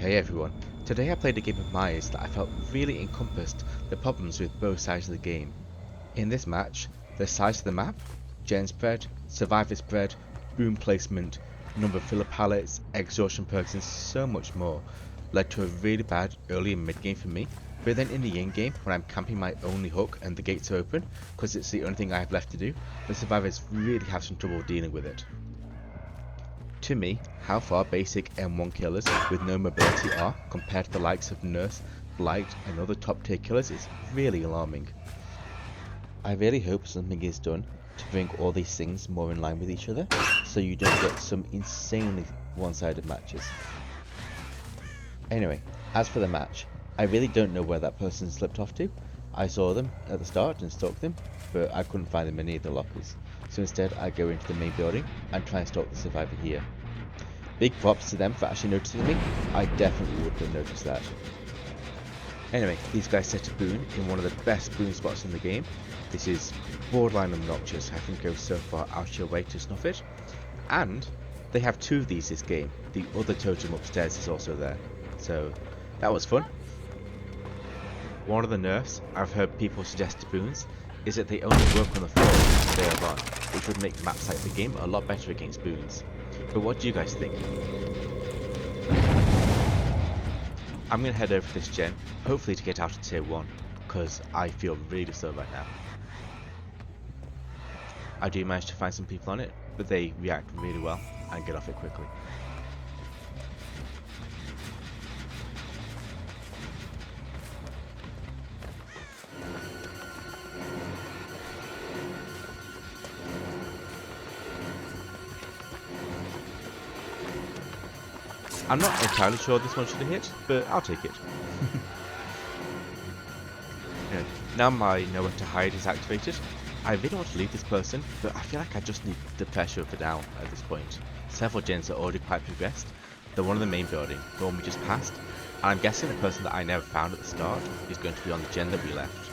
Hey everyone, today I played a game of Myers that I felt really encompassed the problems with both sides of the game. In this match, the size of the map, gen spread, survivor spread, boom placement, number of filler pallets, exhaustion perks and so much more led to a really bad early and mid game for me, but then in the end game when I'm camping my only hook and the gates are open, because it's the only thing I have left to do, the survivors really have some trouble dealing with it. To me, how far basic M1 killers with no mobility are compared to the likes of Nurse, Blight and other top tier killers is really alarming. I really hope something is done to bring all these things more in line with each other, so you don't get some insanely one-sided matches. Anyway, as for the match, I really don't know where that person slipped off to. I saw them at the start and stalked them, but I couldn't find them in any of the lockers, so instead I go into the main building and try and stalk the survivor here. Big props to them for actually noticing me. I definitely wouldn't have noticed that. Anyway, these guys set a boon in one of the best boon spots in the game. This is borderline obnoxious, having to go so far out your way to snuff it. And they have two of these this game. The other totem upstairs is also there. So that was fun. One of the nerfs I've heard people suggest to boons is that they only work on the floor they are on, which would make maps like the game a lot better against boons. But what do you guys think? I'm going to head over to this gen, hopefully to get out of tier 1, because I feel really slow right now. I do manage to find some people on it, but they react really well and get off it quickly. I'm not entirely sure this one should have hit, but I'll take it. Anyway, now my nowhere to hide is activated. I really want to leave this person, but I feel like I just need the pressure of the down at this point. Several gens are already quite progressed. The one in the main building, the one we just passed, and I'm guessing the person that I never found at the start is going to be on the gen that we left.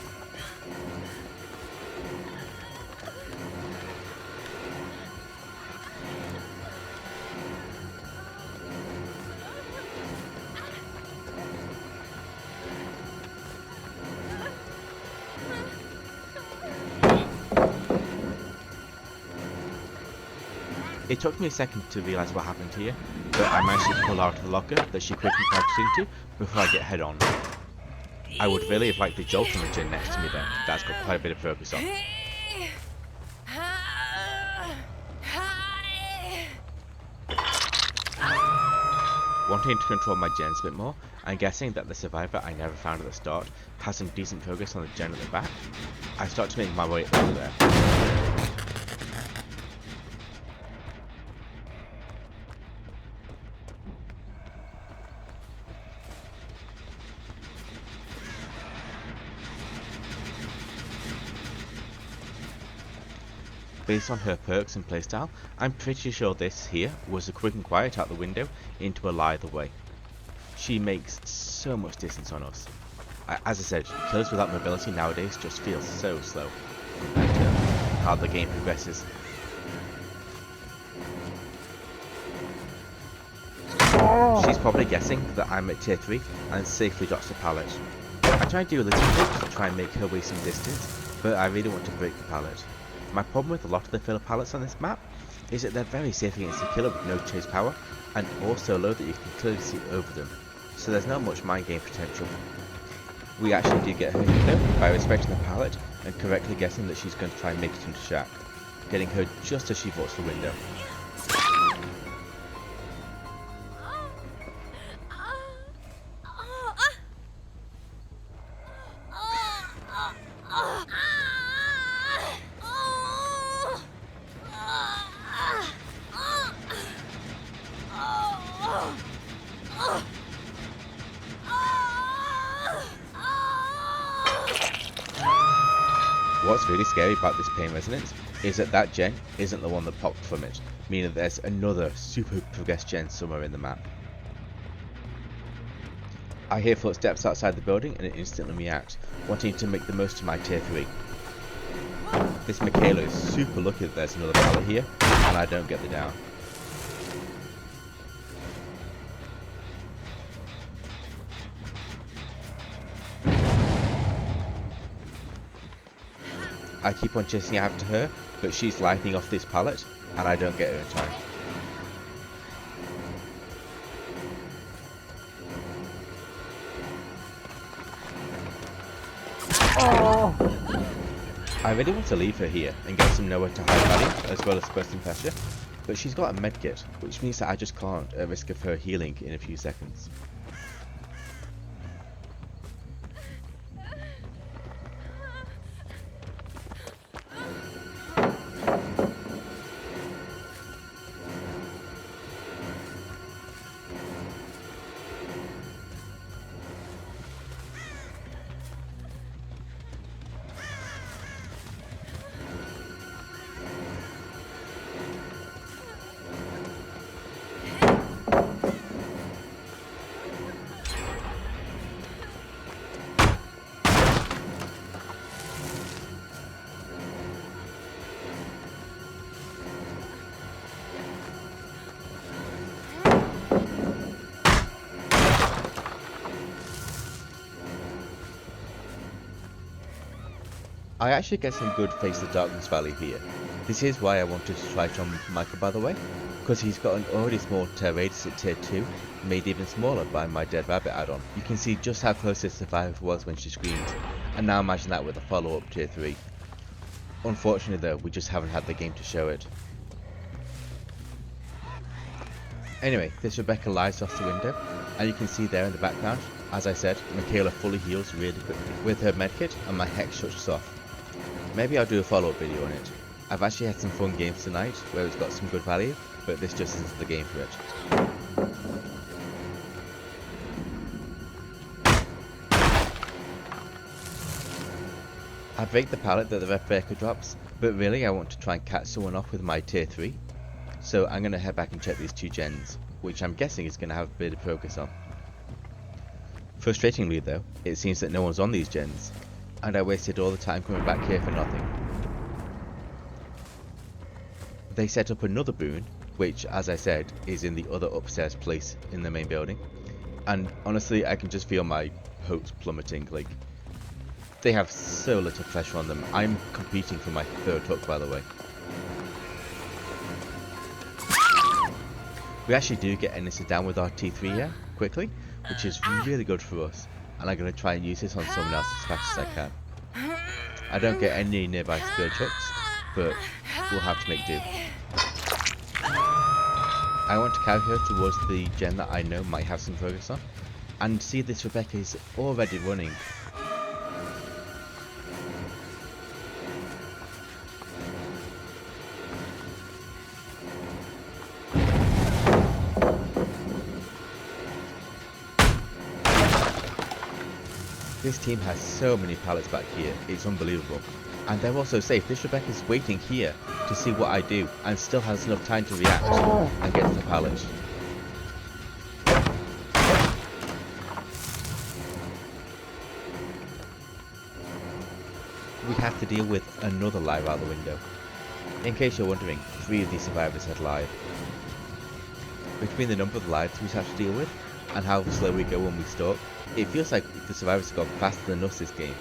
It took me a second to realise what happened here, but I managed to pull out of the locker that she quickly crouched into before I get head on. I would really have liked the jolt on the gen next to me there, that's got quite a bit of progress on. Wanting to control my gens a bit more, and guessing that the survivor I never found at the start has some decent progress on the gen at the back, I start to make my way over there. Based on her perks and playstyle, I'm pretty sure this here was a quick and quiet out the window into a lie either way. She makes so much distance on us. As I said, killers without mobility nowadays just feel so slow compared to how the game progresses. She's probably guessing that I'm at tier 3 and safely dodged the pallet. I try and do a little bit to try and make her waste some distance, but I really want to break the pallet. My problem with a lot of the filler pallets on this map is that they're very safe against a killer with no chase power, and also low that you can clearly see over them, so there's not much mind game potential. We actually do get her hit though by respecting the pallet and correctly guessing that she's going to try and make it into shack, getting her just as she vaults the window. What's really scary about this pain resonance is that that gen isn't the one that popped from it, meaning that there's another super progressed gen somewhere in the map. I hear footsteps outside the building and instantly react, wanting to make the most of my tier 3. This Michaela is super lucky that there's another pallet here, and I don't get the down. I keep on chasing after her, but she's lighting off this pallet, and I don't get her in time. I really want to leave her here and get some nowhere to hide value as well as burst pressure, but she's got a medkit, which means that I just can't at risk of her healing in a few seconds. I actually get some good Face the Darkness value here. This is why I wanted to try John Michael, by the way, because he's got an already small tear radius at tier 2, made even smaller by my Dead Rabbit add-on. You can see just how close this survivor was when she screamed, and now imagine that with a follow-up tier 3. Unfortunately though, we just haven't had the game to show it. Anyway, this Rebecca lies off the window, and you can see there in the background, as I said, Michaela fully heals really quickly with her medkit, and my hex shuts off. Maybe I'll do a follow-up video on it. I've actually had some fun games tonight where it's got some good value, but this just isn't the game for it. I break the pallet that the Rebecca drops, but really I want to try and catch someone off with my tier 3. So I'm going to head back and check these 2 gens, which I'm guessing is going to have a bit of progress on. Frustratingly though, it seems that no one's on these gens, and I wasted all the time coming back here for nothing. They set up another boon, which, as I said, is in the other upstairs place in the main building, and honestly I can just feel my hopes plummeting. Like, they have so little pressure on them. I'm competing for my 3rd hook, by the way. We actually do get Ennis down with our T3 here, quickly, which is really good for us, and I'm going to try and use this on someone else as fast as I can. I don't get any nearby Scourge hooks, but we'll have to make do. I want to carry her towards the gen that I know might have some progress on, and see this Rebecca is already running. This team has so many pallets back here, it's unbelievable. And they're also safe. This Rebecca's waiting here to see what I do, and still has enough time to react and get to the pallet. We have to deal with another live out the window. In case you're wondering, 3 of these survivors had live. Between the number of lives we have to deal with, and how slow we go when we stalk, it feels like the survivors have gone faster than us this game.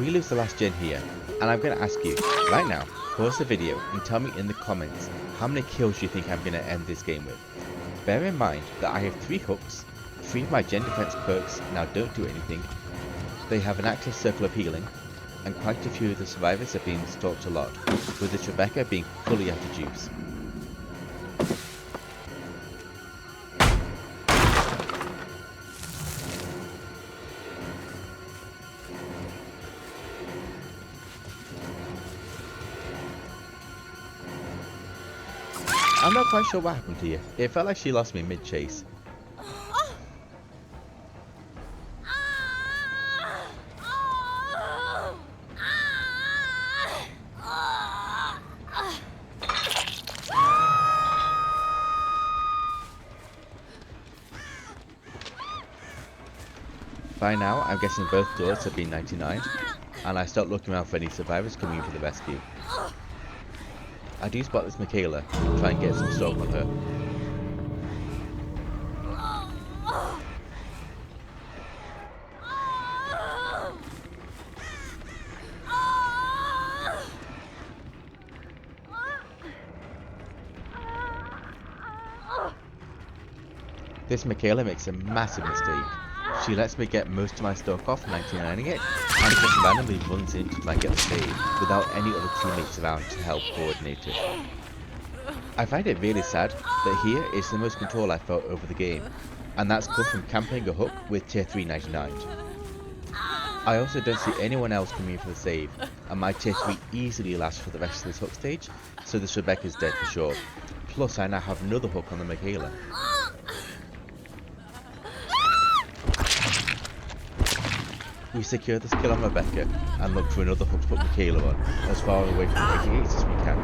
We lose the last gen here, and I'm going to ask you, right now, pause the video and tell me in the comments how many kills you think I'm going to end this game with. Bear in mind that I have 3 hooks, 3 of my gen defense perks now don't do anything, they have an active circle of healing, and quite a few of the survivors are being stalked a lot, with this Rebecca being fully out of juice. I'm not quite sure what happened here. It felt like she lost me mid-chase. By now, I'm guessing both doors have been 99. and I start looking around for any survivors coming in for the rescue. I do spot this Michaela, try and get some stalk on her. This Michaela makes a massive mistake. She lets me get most of my stalk off, 99ing it, and just randomly runs in to try and get the save without any other teammates around to help coordinate it. I find it really sad that here is the most control I felt over the game, and that's come from camping a hook with tier 3 99. I also don't see anyone else coming in for the save, and my tier 3 easily lasts for the rest of this hook stage, so this Rebecca's dead for sure. Plus I now have another hook on the Michaela. We secure this kill on Rebecca and look for another hook to put Michaela on, as far away from the 88 as we can.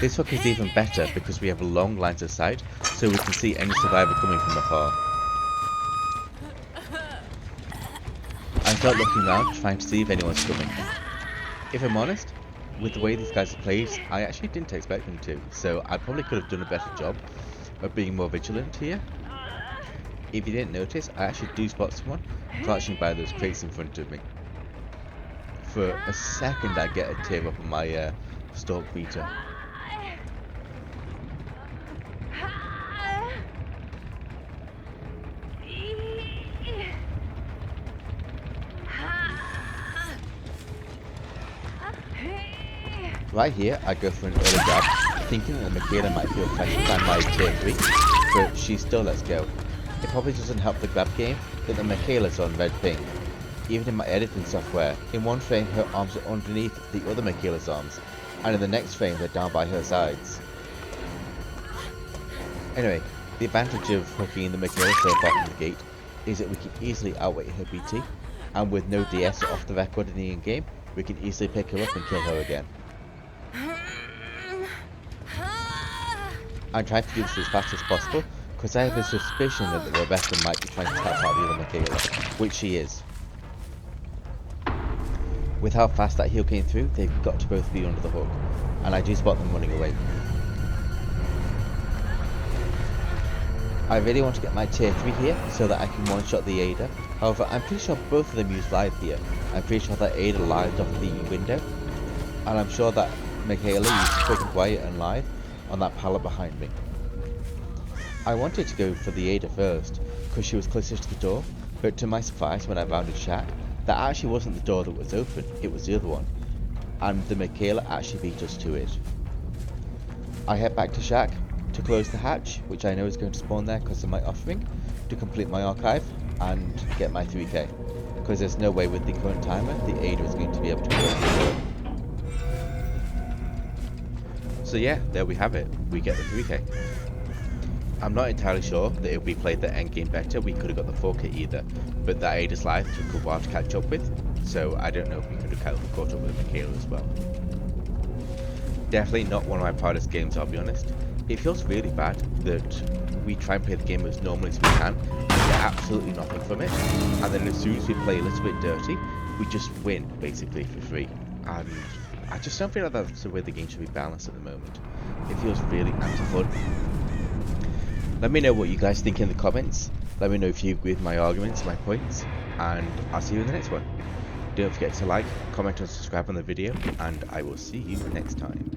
This hook is even better because we have long lines of sight, so we can see any survivor coming from afar. I start looking around, trying to see if anyone's coming. If I'm honest, with the way these guys are played, I actually didn't expect them to, so I probably could have done a better job of being more vigilant here. If you didn't notice, I actually do spot someone crouching by those crates in front of me. For a second I get a tear up on my stalk beater. Right here, I go for an early grab, thinking that Michaela might feel pressured by my tier 3, but she still lets go. It probably doesn't help the grab game that the Michaela's on red ping. Even in my editing software, in one frame her arms are underneath the other Michaela's arms, and in the next frame they're down by her sides. Anyway, the advantage of hooking the Michaela so far from the gate is that we can easily outweight her BT, and with no DS off the record in the in-game, we can easily pick her up and kill her again. I'm trying to do this as fast as possible because I have a suspicion that Rebecca might be trying to tap out the other Michaela, which she is. With how fast that heal came through, they've got to both be under the hook, and I do spot them running away. I really want to get my tier 3 here so that I can one-shot the Ada. However, I'm pretty sure both of them use live here. I'm pretty sure that Ada lived off the window, and I'm sure that Michaela used quick and quiet and live on that pallet behind me. I wanted to go for the Ada first because she was closest to the door, but to my surprise when I rounded Shack, that actually wasn't the door that was open, it was the other one, and the Michaela actually beat us to it. I head back to Shack to close the hatch, which I know is going to spawn there because of my offering, to complete my archive and get my 3k, because there's no way with the current timer the Ada is going to be able to close the door. So yeah, there we have it, we get the 3k. I'm not entirely sure that if we played the endgame better we could have got the 4k either, but that Ada's life took a while to catch up with, so I don't know if we could have caught up with Michaela as well. Definitely not one of my proudest games, I'll be honest. It feels really bad that we try and play the game as normally as we can and get absolutely nothing from it, and then as soon as we play a little bit dirty, we just win basically for free. And I just don't feel like that's the way the game should be balanced at the moment. It feels really anti-fun. Let me know what you guys think in the comments. Let me know if you agree with my arguments, my points, and I'll see you in the next one. Don't forget to like, comment and subscribe on the video, and I will see you next time.